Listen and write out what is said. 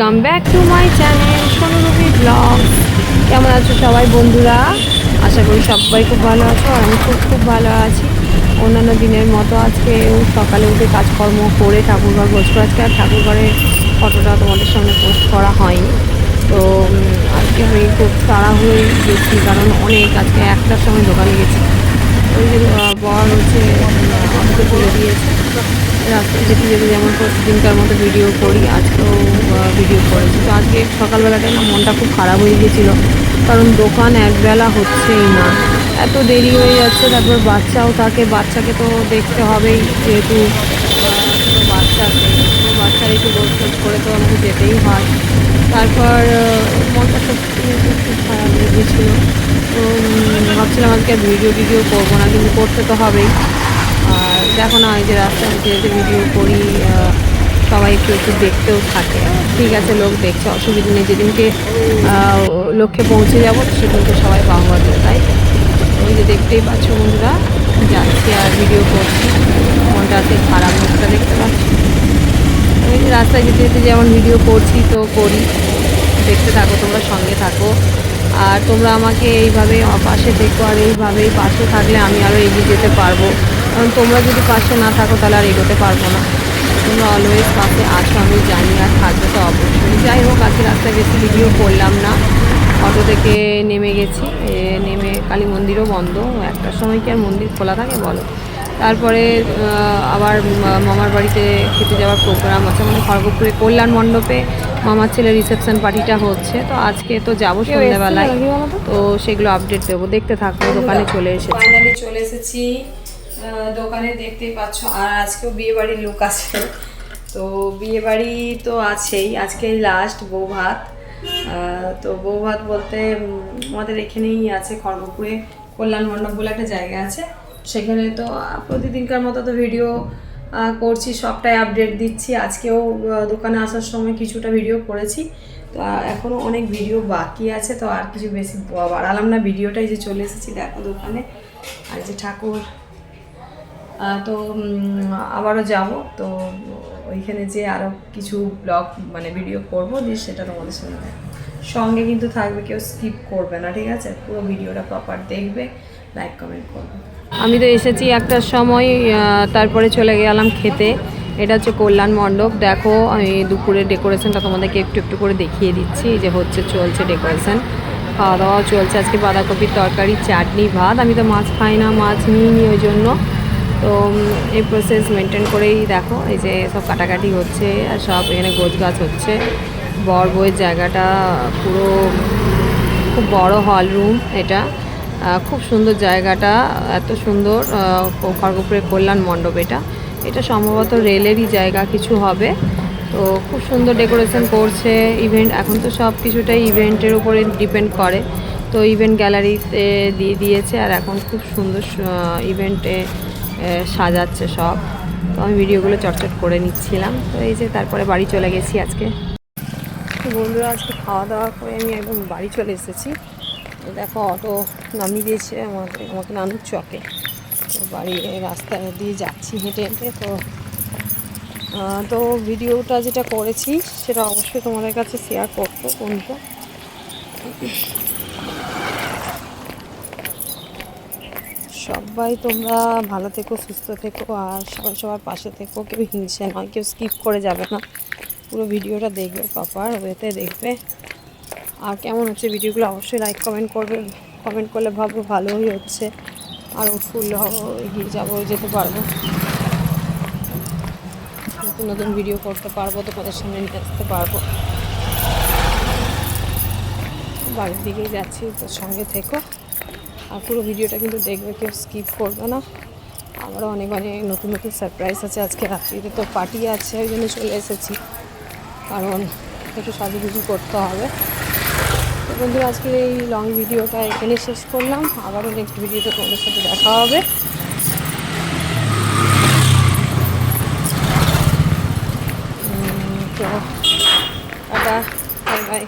Come back to my channel Sonurupi vlog. কেমন আছো সবাই বন্ধুরা? আশা করি সবাই খুব ভালো আছো, আর আমি খুব খুব ভালো আছি। অন্যান্য দিনের মতো আজকে সকালে উঠে কাজকর্ম করে ঠাকুরঘর গোছ করে, আজকে আর ঠাকুরঘরের ফটোটা তোমাদের সামনে পোস্ট করা হয়নি। তো আজকে আমি খুব তাড়াহুড়োই গেছি, কারণ অনেক আজকে 1টার সময় দোকানে গেছি। ওই যে বর হচ্ছে অটোতে তুলে দিয়েছে। রাস্তায় যেতে যেতে যেমন প্রতিদিনকার মতো ভিডিও করি, আজকেও ভিডিও করেছি। তো আজকে সকালবেলাটায় না মনটা খুব খারাপ হয়ে গিয়েছিলো, কারণ দোকান একবেলা হচ্ছেই না, এত দেরি হয়ে যাচ্ছে। তারপর বাচ্চাও থাকে, বাচ্চাকে তো দেখতে হবেই, যেহেতু ছোটো বাচ্চা আছে, ছোটো বাচ্চার একটু গোছ টোছ করে তো আমাকে যেতেই হয়। তারপর মনটা সত্যি খুব খারাপ হয়ে গিয়েছিলো। তো ভাবছিলাম আজকে আর ভিডিও করবো না, কিন্তু করতে তো হবেই। আর দেখো না, এই যে রাস্তায় যেতে যেতে ভিডিও করি, সবাই একটু একটু দেখতেও থাকে। ঠিক আছে, লোক দেখছে, অসুবিধা নেই। যেদিনকে লক্ষ্যে পৌঁছে যাবো সেদিনকে সবাই বাহবা দেবে, তাই ওই যে দেখতেই পাচ্ছ বন্ধুরা, যাচ্ছি আর ভিডিও করছি। মনটা আজকে খারাপ, মুখটা দেখতে পাচ্ছি। ওই যে রাস্তায় যেতে যেতে যেমন ভিডিও করছি, তো করি, দেখতে থাকো, তোমরা সঙ্গে থাকো। আর তোমরা আমাকে এইভাবে পাশে থেকো, আর এইভাবেই পাশে থাকলে আমি আরও এগিয়ে যেতে পারবো। কারণ তোমরা যদি পাশে না থাকো তাহলে আর এগোতে পারবো না। তোমরা অলওয়েজ পাশে আছো আমি জানি, আর থাকবে তো অবশ্যই। যাই হোক, আজকে রাস্তায় বেশি ভিডিও করলাম না। অটো থেকে নেমে গেছি, নেমে কালী মন্দিরও বন্ধ, 1টার সময় কি আর মন্দির খোলা থাকে বলো। তারপরে আবার মামার বাড়িতে খেতে যাওয়ার প্রোগ্রাম আছে, মানে খড়গপুরে কল্যাণ মণ্ডপে মামার ছেলের রিসেপশন পার্টিটা হচ্ছে। তো আজকে তো যাবো সন্ধ্যাবেলায়, তো সেগুলো আপডেট দেবো, দেখতে থাকবো। দোকানে চলে এসেছি, ফাইনালি চলে এসেছি দোকানে, দেখতেই পাচ্ছ। আর আজকেও বিয়েবাড়ির লুক আছে, তো বিয়েবাড়ি তো আছেই। আজকে লাস্ট বউ ভাত। তো বউ ভাত বলতে আমাদের এখানেই আছে, খড়গপুরে কল্যাণ মণ্ডপ বলে একটা জায়গা আছে, সেখানে তো প্রতিদিনকার মতো তো ভিডিও করছি, সবটাই আপডেট দিচ্ছি। আজকেও দোকানে আসার সময় কিছুটা ভিডিও করেছি, তো এখনও অনেক ভিডিও বাকি আছে। তো আর কিছু বেশি বাড়ালাম না ভিডিওটাই, যে চলে এসেছি দেখো দোকানে। আর যে ঠাকুর, তো আবারও যাব, তো ওইখানে যে আরও কিছু ব্লগ মানে ভিডিও করব, যে সেটা তোমাদের সঙ্গে সঙ্গে কিন্তু থাকবে, কেউ স্কিপ করবে না, ঠিক আছে? পুরো ভিডিওটা প্রপার দেখবে, লাইক কমেন্ট করবে। আমি তো এসেছি 1টার সময়, তারপরে চলে গেলাম খেতে। এটা হচ্ছে কল্যাণ মণ্ডপ। দেখো, আমি দুপুরের ডেকোরেশনটা তোমাদেরকে একটু একটু করে দেখিয়ে দিচ্ছি, যে হচ্ছে চলছে ডেকোরেশন, খাওয়া দাওয়া চলছে। আজকে বাঁধাকপির তরকারি, চাটনি, ভাত। আমি তো মাছ খাই না, মাছ নিইনি ওই জন্য। তো এই প্রসেস মেনটেন করেই দেখো, এই যে সব কাটাকাটি হচ্ছে, আর সব এখানে গোছ গাছ হচ্ছে। বর বউয়ের জায়গাটা পুরো খুব বড় হল রুম এটা, খুব সুন্দর জায়গাটা, এত সুন্দর। খড়গপুরের কল্যাণ মণ্ডপ, এটা সম্ভবত রেলেরই জায়গা কিছু হবে। তো খুব সুন্দর ডেকোরেশন করছে। ইভেন্ট, এখন তো সব কিছুটাই ইভেন্টের উপরে ডিপেন্ড করে। তো ইভেন্ট গ্যালারিতে দিয়ে দিয়েছে, আর এখন খুব সুন্দর ইভেন্টে সাজাচ্ছে সব। তো আমি ভিডিওগুলো চটচট করে নিচ্ছিলাম। তো এই যে তারপরে বাড়ি চলে গেছি আজকে। বন্ধুরা, আজকে খাওয়া দাওয়া করে আমি একদম বাড়ি চলে এসেছি। দেখো, অটো নামিয়ে দিয়েছে আমাকে নানুর চকে। তো বাড়ি রাস্তা দিয়ে যাচ্ছি হেঁটে হেঁটে। তো ভিডিওটা যেটা করেছি সেটা অবশ্যই তোমাদের কাছে শেয়ার করবো বন্ধুরা। সবাই তোমরা ভালো থেকো, সুস্থ থেকো, আর সবাই সবার পাশে থেকো। কেউ হিংসে নয়, কেউ স্কিপ করে যাবে না, পুরো ভিডিওটা দেখবে, প্রপার ওয়েতে দেখবে। আর কেমন হচ্ছে ভিডিওগুলো অবশ্যই লাইক কমেন্ট করবে। কমেন্ট করলে ভাববো ভালোই হচ্ছে, আর ফুল এগিয়ে যেতে পারবো, নতুন নতুন ভিডিও করতে পারবো, তোমাদের সামনে নিয়ে আসতে পারবো। বাড়ির দিকেই যাচ্ছি, তো সঙ্গে থেকো, আর পুরো ভিডিওটা কিন্তু দেখবে, কেউ স্কিপ করবে না। আমারও অনেক অনেক নতুন নতুন সারপ্রাইজ আছে। আজকে রাত্রিতে তো পার্টি আছে, ওই জন্য চলে এসেছি, কারণ একটু সাজুগুজু করতে হবে। তো বন্ধুরা, আজকের এই লং ভিডিওটা এখানে শেষ করলাম। আবারও নেক্সট ভিডিওতে তোমাদের সাথে দেখা হবে। তো টাটা, বাই বাই।